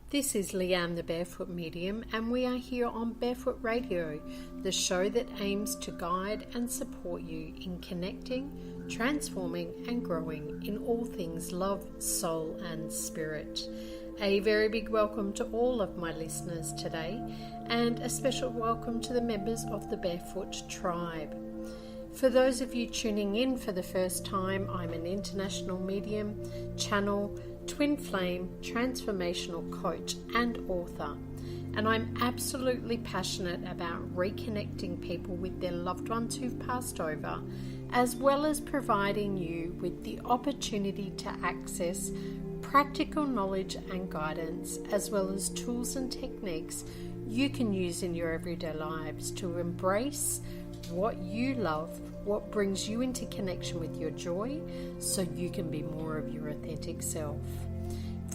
This is Leanne, the Barefoot Medium, and we are here on Barefoot Radio, the show that aims to guide and support you in connecting, transforming and growing in all things love, soul and spirit. A very big welcome to all of my listeners today, and a special welcome to the members of the Barefoot Tribe. For those of you tuning in for the first time, I'm an international medium, channel, twin flame, transformational coach and author, and I'm absolutely passionate about reconnecting people with their loved ones who've passed over, as well as providing you with the opportunity to access practical knowledge and guidance, as well as tools and techniques you can use in your everyday lives to embrace what you love, what brings you into connection with your joy, so you can be more of your authentic self.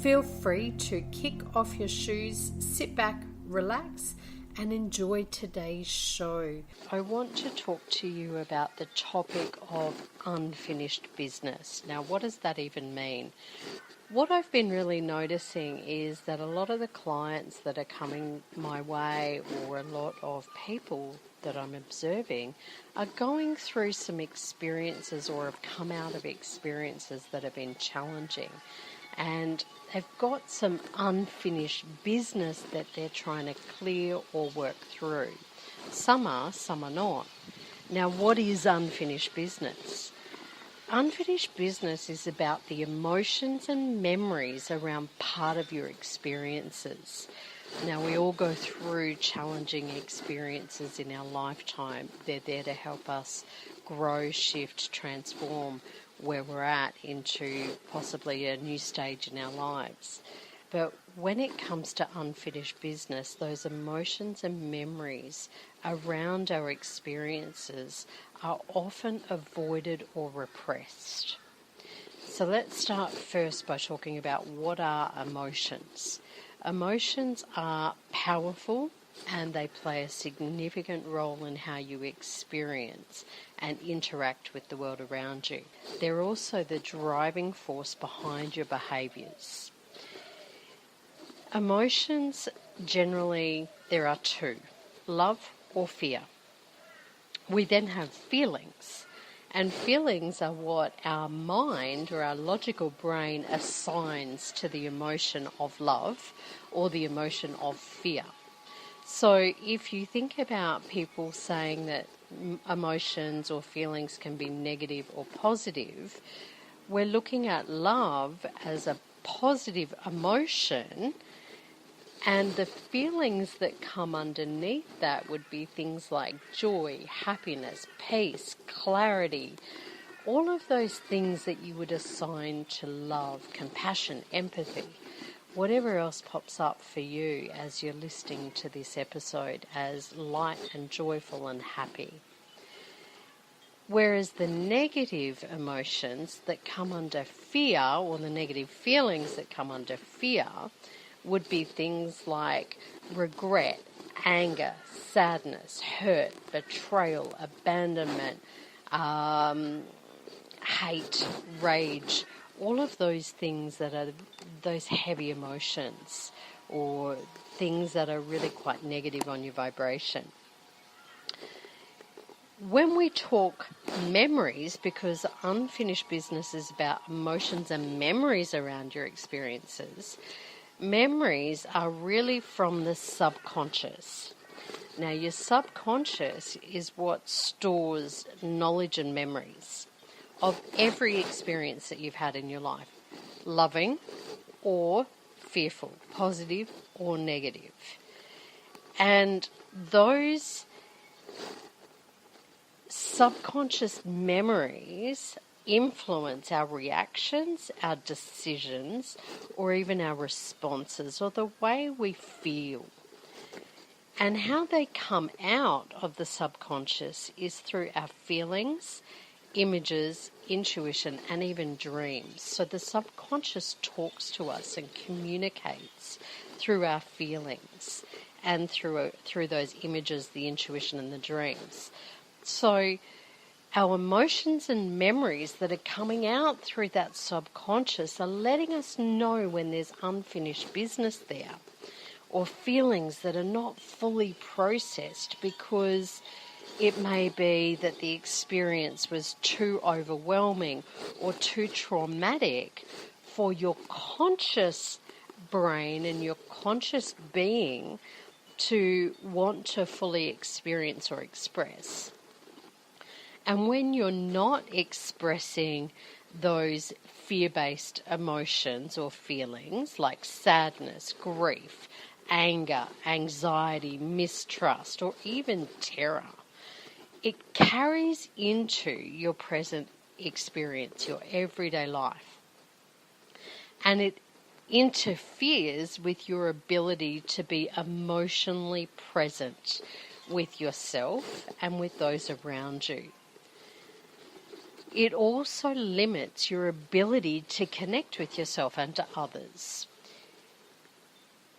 Feel free to kick off your shoes, sit back, relax, and enjoy today's show. I want to talk to you about the topic of unfinished business. Now, what does that even mean? What I've been really noticing is that a lot of the clients that are coming my way, or a lot of people that I'm observing, are going through some experiences or have come out of experiences that have been challenging. And they've got some unfinished business that they're trying to clear or work through. Some are not. Now, what is unfinished business? Unfinished business is about the emotions and memories around part of your experiences. Now, we all go through challenging experiences in our lifetime. They're there to help us grow, shift, transform where we're at into possibly a new stage in our lives. But when it comes to unfinished business, those emotions and memories around our experiences are often avoided or repressed. So let's start first by talking about what are emotions. Emotions are powerful and they play a significant role in how you experience and interact with the world around you. They're also the driving force behind your behaviours. Emotions, generally, there are two: love or fear. We then have feelings, and feelings are what our mind or our logical brain assigns to the emotion of love or the emotion of fear. So if you think about people saying that emotions or feelings can be negative or positive, we're looking at love as a positive emotion, and the feelings that come underneath that would be things like joy, happiness, peace, clarity, all of those things that you would assign to love, compassion, empathy, whatever else pops up for you as you're listening to this episode as light and joyful and happy. Whereas the negative emotions that come under fear, or the negative feelings that come under fear, would be things like regret, anger, sadness, hurt, betrayal, abandonment, hate, rage, all of those things that are those heavy emotions or things that are really quite negative on your vibration. When we talk memories, because unfinished business is about emotions and memories around your experiences, memories are really from the subconscious. Now, your subconscious is what stores knowledge and memories of every experience that you've had in your life, loving or fearful, positive or negative. And those subconscious memories influence our reactions, our decisions, or even our responses, or the way we feel. And how they come out of the subconscious is through our feelings, images, intuition, and even dreams. So the subconscious talks to us and communicates through our feelings and through those images, the intuition and the dreams. So Our emotions and memories that are coming out through that subconscious are letting us know when there's unfinished business there, or feelings that are not fully processed because it may be that the experience was too overwhelming or too traumatic for your conscious brain and your conscious being to want to fully experience or express. And when you're not expressing those fear-based emotions or feelings like sadness, grief, anger, anxiety, mistrust, or even terror, it carries into your present experience, your everyday life. And it interferes with your ability to be emotionally present with yourself and with those around you. It also limits your ability to connect with yourself and to others,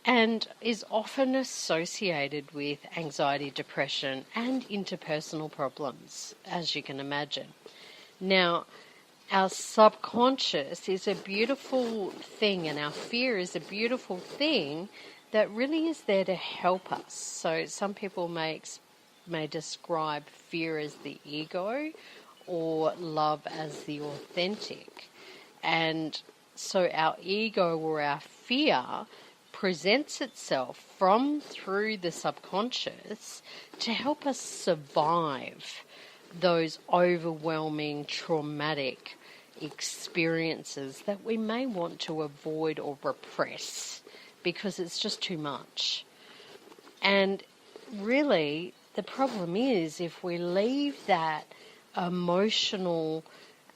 and is often associated with anxiety, depression, and interpersonal problems, as you can imagine. Now, our subconscious is a beautiful thing, and our fear is a beautiful thing that really is there to help us. So some people may describe fear as the ego, or love as the authentic. And so our ego or our fear presents itself through the subconscious to help us survive those overwhelming traumatic experiences that we may want to avoid or repress because it's just too much. And really, the problem is if we leave that emotional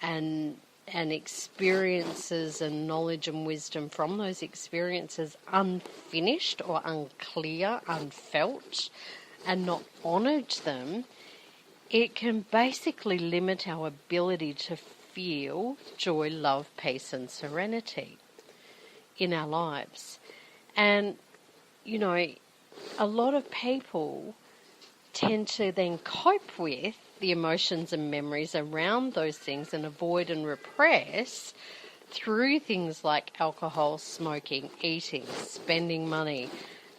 and experiences and knowledge and wisdom from those experiences unfinished or unclear, unfelt, and not honoured them, it can basically limit our ability to feel joy, love, peace and serenity in our lives. And, you know, a lot of people tend to then cope with the emotions and memories around those things and avoid and repress through things like alcohol, smoking, eating, spending money,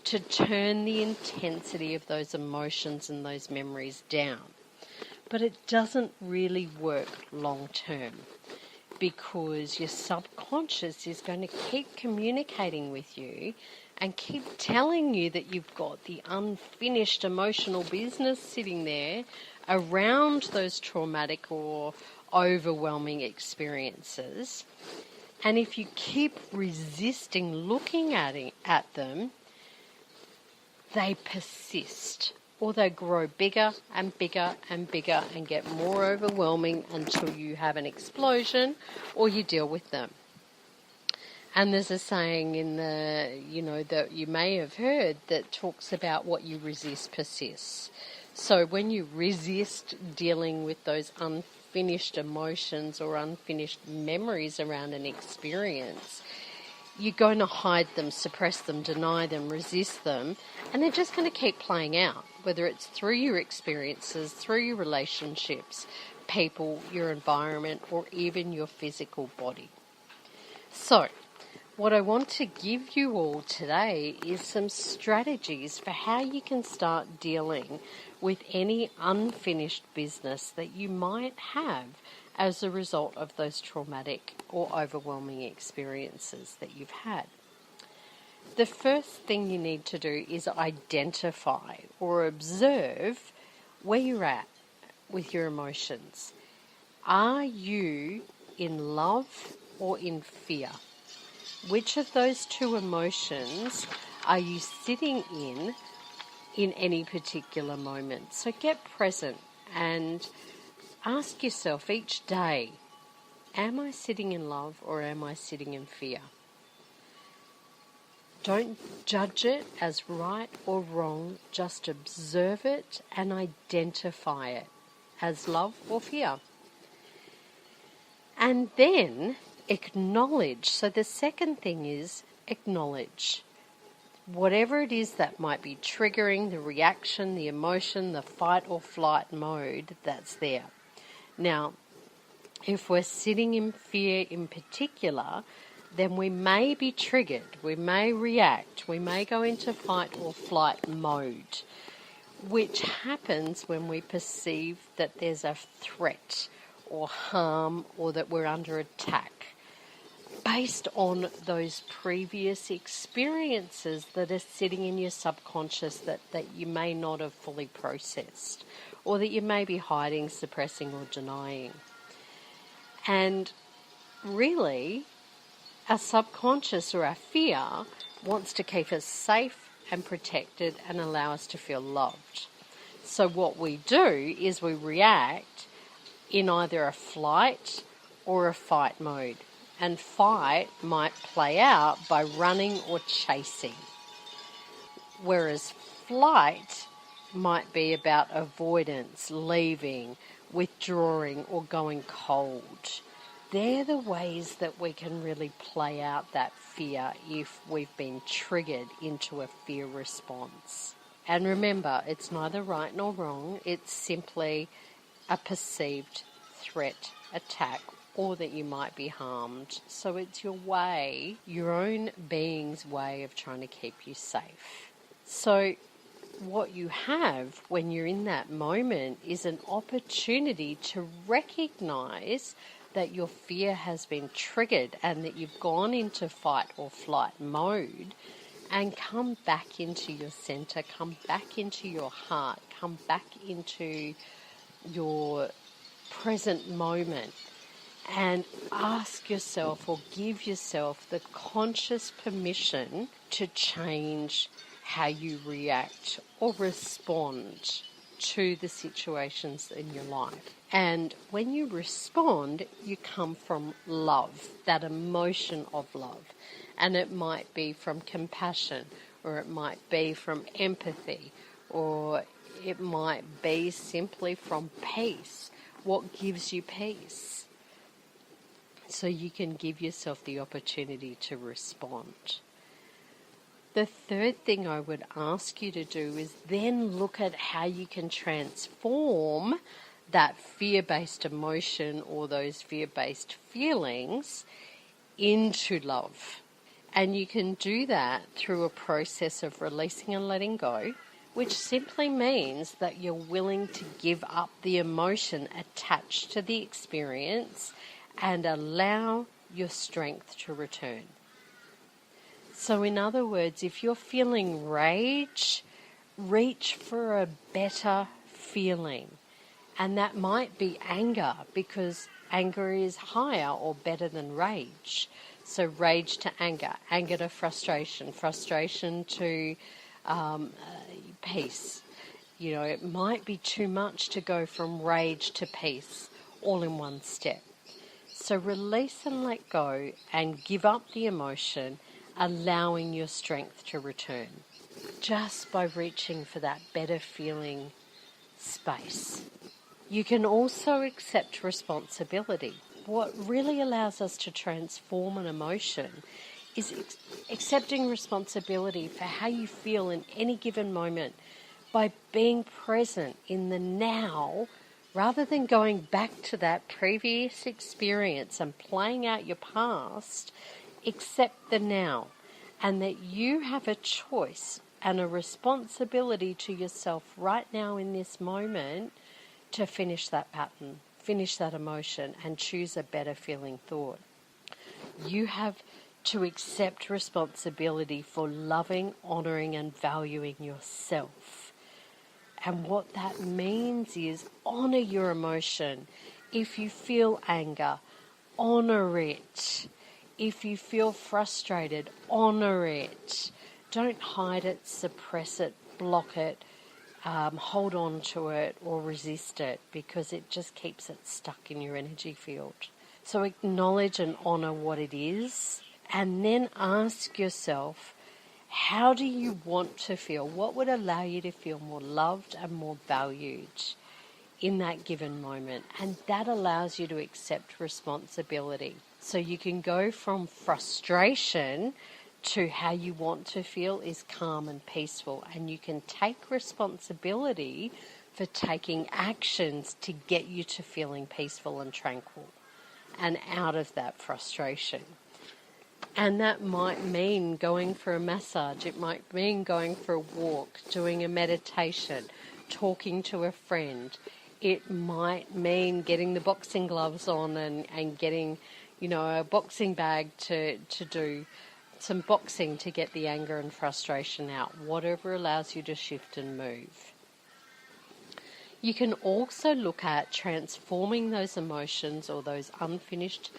to turn the intensity of those emotions and those memories down. But it doesn't really work long term, because your subconscious is going to keep communicating with you and keep telling you that you've got the unfinished emotional business sitting there around those traumatic or overwhelming experiences. And if you keep resisting looking at them, they persist, or they grow bigger and bigger and bigger and get more overwhelming until you have an explosion or you deal with them. And there's a saying that you may have heard that talks about what you resist persists. So when you resist dealing with those unfinished emotions or unfinished memories around an experience, you're going to hide them, suppress them, deny them, resist them, and they're just going to keep playing out, whether it's through your experiences, through your relationships, people, your environment, or even your physical body. So, what I want to give you all today is some strategies for how you can start dealing with any unfinished business that you might have as a result of those traumatic or overwhelming experiences that you've had. The first thing you need to do is identify or observe where you're at with your emotions. Are you in love or in fear? Which of those two emotions are you sitting in any particular moment? So get present and ask yourself each day, am I sitting in love or am I sitting in fear? Don't judge it as right or wrong, just observe it and identify it as love or fear. And then acknowledge. So the second thing is acknowledge. Whatever it is that might be triggering the reaction, the emotion, the fight or flight mode that's there. Now, if we're sitting in fear in particular, then we may be triggered, we may react, we may go into fight or flight mode, which happens when we perceive that there's a threat or harm or that we're under attack, based on those previous experiences that are sitting in your subconscious that you may not have fully processed, or that you may be hiding, suppressing or denying. And really, our subconscious or our fear wants to keep us safe and protected and allow us to feel loved. So what we do is we react in either a flight or a fight mode. And fight might play out by running or chasing, whereas flight might be about avoidance, leaving, withdrawing or going cold. They're the ways that we can really play out that fear if we've been triggered into a fear response. And remember, it's neither right nor wrong, it's simply a perceived threat, attack, or that you might be harmed. So it's your way, your own being's way of trying to keep you safe. So what you have when you're in that moment is an opportunity to recognize that your fear has been triggered and that you've gone into fight or flight mode, and come back into your center, come back into your heart, come back into your present moment, and ask yourself or give yourself the conscious permission to change how you react or respond to the situations in your life. And when you respond, you come from love, that emotion of love. And it might be from compassion, or it might be from empathy, or it might be simply from peace. What gives you peace? So you can give yourself the opportunity to respond. The third thing I would ask you to do is then look at how you can transform that fear-based emotion or those fear-based feelings into love. And you can do that through a process of releasing and letting go, which simply means that you're willing to give up the emotion attached to the experience and allow your strength to return. So in other words, if you're feeling rage, reach for a better feeling. And that might be anger, because anger is higher or better than rage. So rage to anger, anger to frustration, frustration to peace. You know, it might be too much to go from rage to peace all in one step. So release and let go and give up the emotion, allowing your strength to return, just by reaching for that better feeling space. You can also accept responsibility. What really allows us to transform an emotion is accepting responsibility for how you feel in any given moment by being present in the now, rather than going back to that previous experience and playing out your past. Accept the now, and that you have a choice and a responsibility to yourself right now in this moment to finish that pattern, finish that emotion, and choose a better feeling thought. You have to accept responsibility for loving, honouring and valuing yourself. And what that means is honour your emotion. If you feel anger, honour it. If you feel frustrated, honour it. Don't hide it, suppress it, block it, hold on to it or resist it, because it just keeps it stuck in your energy field. So acknowledge and honour what it is, and then ask yourself, how do you want to feel? What would allow you to feel more loved and more valued in that given moment? And that allows you to accept responsibility. So you can go from frustration to how you want to feel is calm and peaceful, and you can take responsibility for taking actions to get you to feeling peaceful and tranquil and out of that frustration. And that might mean going for a massage. It might mean going for a walk, doing a meditation, talking to a friend. It might mean getting the boxing gloves on and getting, a boxing bag to do some boxing to get the anger and frustration out. Whatever allows you to shift and move. You can also look at transforming those emotions or those unfinished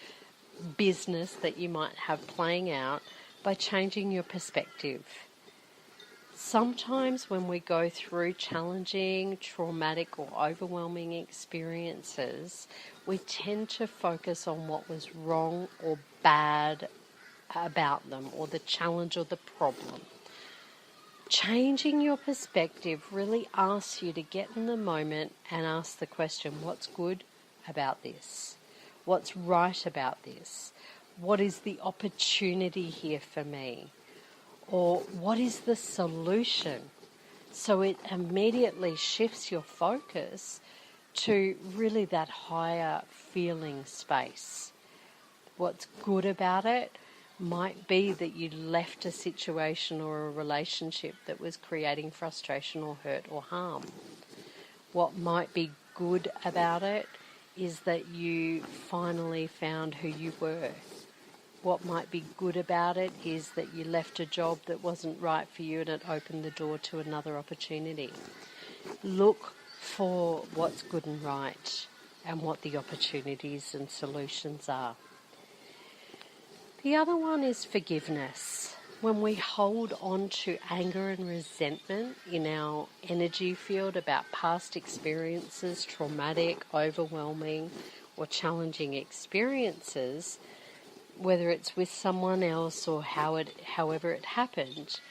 business that you might have playing out by changing your perspective. Sometimes when we go through challenging, traumatic or overwhelming experiences, we tend to focus on what was wrong or bad about them, or the challenge or the problem. Changing your perspective really asks you to get in the moment and ask the question, what's good about this? What's right about this? What is the opportunity here for me? Or what is the solution? So it immediately shifts your focus to really that higher feeling space. What's good about it might be that you left a situation or a relationship that was creating frustration or hurt or harm. What might be good about it is that you finally found who you were. What might be good about it is that you left a job that wasn't right for you and it opened the door to another opportunity. Look for what's good and right and what the opportunities and solutions are. The other one is forgiveness. When we hold on to anger and resentment in our energy field about past experiences, traumatic, overwhelming, or challenging experiences, whether it's with someone else or however it happened,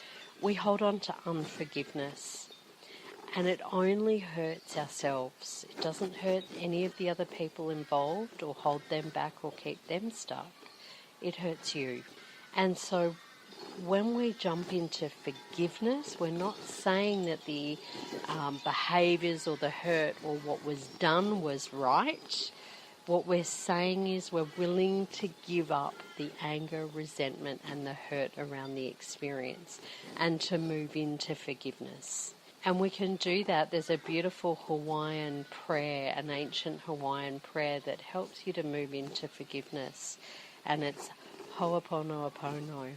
we hold on to unforgiveness. And it only hurts ourselves. It doesn't hurt any of the other people involved or hold them back or keep them stuck. It hurts you. And so when we jump into forgiveness, we're not saying that the behaviours or the hurt or what was done was right. What we're saying is we're willing to give up the anger, resentment and the hurt around the experience and to move into forgiveness. And we can do that. There's a beautiful Hawaiian prayer, an ancient Hawaiian prayer that helps you to move into forgiveness. And it's Ho'oponopono.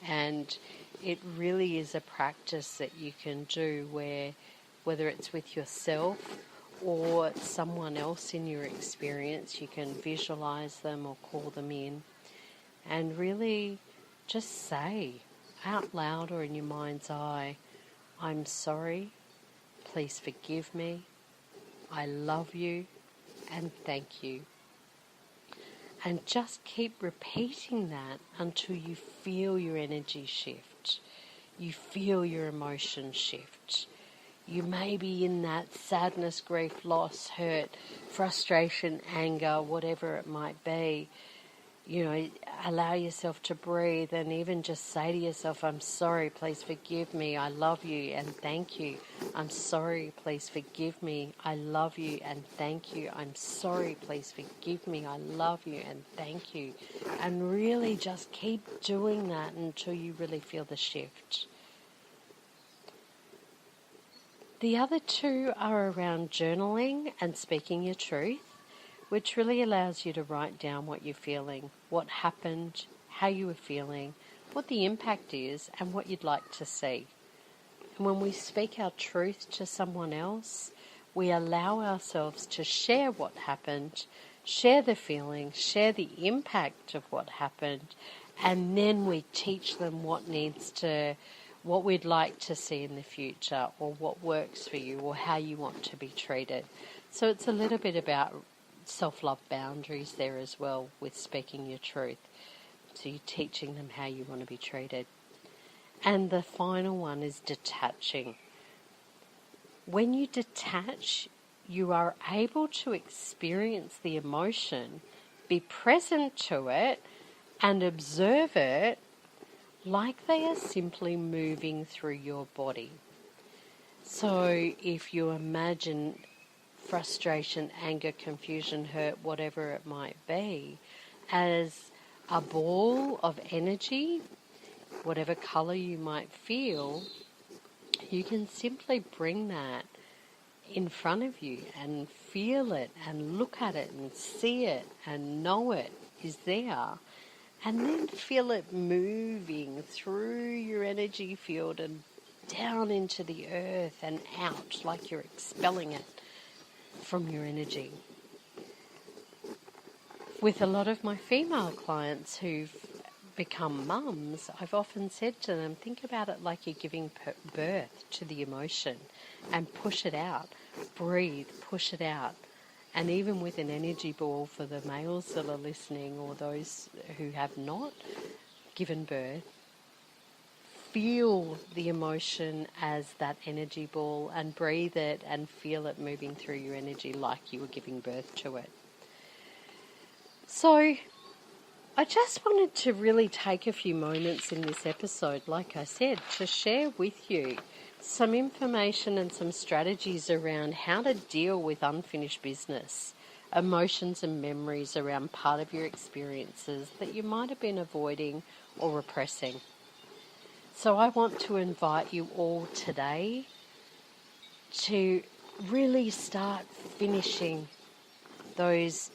And it really is a practice that you can do where, whether it's with yourself or someone else in your experience, you can visualize them or call them in and really just say out loud or in your mind's eye, I'm sorry, please forgive me, I love you, and thank you. And just keep repeating that until you feel your energy shift. You feel your emotions shift. You may be in that sadness, grief, loss, hurt, frustration, anger, whatever it might be. Allow yourself to breathe and even just say to yourself, I'm sorry, please forgive me, I love you and thank you. I'm sorry, please forgive me, I love you and thank you. I'm sorry, please forgive me, I love you and thank you. And really just keep doing that until you really feel the shift. The other two are around journaling and speaking your truth, which really allows you to write down what you're feeling, what happened, how you were feeling, what the impact is, and what you'd like to see. And when we speak our truth to someone else, we allow ourselves to share what happened, share the feeling, share the impact of what happened, and then we teach them what we'd like to see in the future, or what works for you, or how you want to be treated. So it's a little bit about self-love boundaries there as well with speaking your truth. So you're teaching them how you want to be treated. And the final one is detaching. When you detach, you are able to experience the emotion, be present to it, and observe it like they are simply moving through your body. So if you imagine frustration, anger, confusion, hurt, whatever it might be, as a ball of energy, whatever colour you might feel, you can simply bring that in front of you and feel it and look at it and see it and know it is there, and then feel it moving through your energy field and down into the earth and out, like you're expelling it from your energy. With a lot of my female clients who've become mums, I've often said to them, think about it like you're giving birth to the emotion and push it out. Breathe, push it out. And even with an energy ball, for the males that are listening or those who have not given birth, feel the emotion as that energy ball and breathe it and feel it moving through your energy like you were giving birth to it. So I just wanted to really take a few moments in this episode, like I said, to share with you some information and some strategies around how to deal with unfinished business, emotions and memories around part of your experiences that you might have been avoiding or repressing. So I want to invite you all today to really start finishing those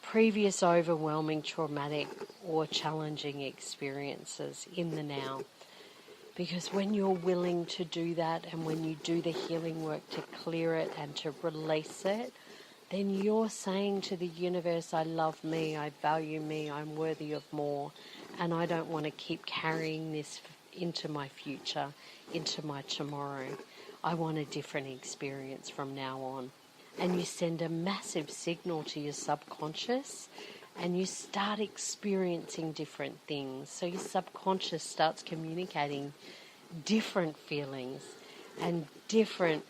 previous overwhelming, traumatic or challenging experiences in the now. Because when you're willing to do that and when you do the healing work to clear it and to release it, then you're saying to the universe, I love me, I value me, I'm worthy of more, and I don't want to keep carrying this into my future, into my tomorrow. I want a different experience from now on. And you send a massive signal to your subconscious and you start experiencing different things. So your subconscious starts communicating different feelings and different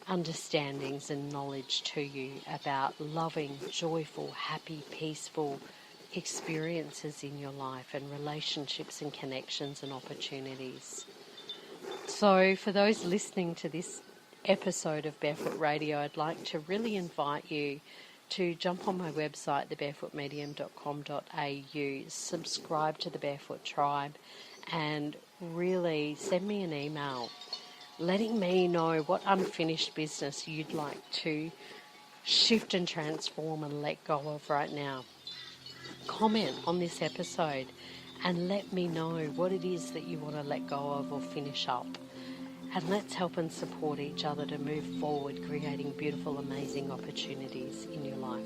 understandings and knowledge to you about loving, joyful, happy, peaceful experiences in your life and relationships and connections and opportunities. So for those listening to this episode of Barefoot Radio, I'd like to really invite you to jump on my website, thebarefootmedium.com.au, subscribe to the Barefoot Tribe, and really send me an email letting me know what unfinished business you'd like to shift and transform and let go of right now. Comment on this episode and let me know what it is that you want to let go of or finish up. And let's help and support each other to move forward, creating beautiful, amazing opportunities in your life.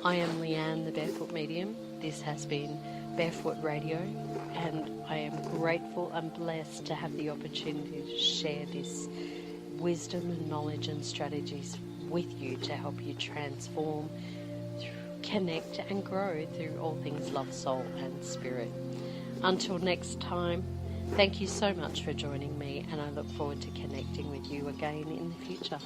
I am Leanne, the Barefoot Medium. This has been Barefoot Radio, and I am grateful and blessed to have the opportunity to share this wisdom and knowledge and strategies with you to help you transform, connect and grow through all things love, soul and spirit. Until next time, thank you so much for joining me, and I look forward to connecting with you again in the future.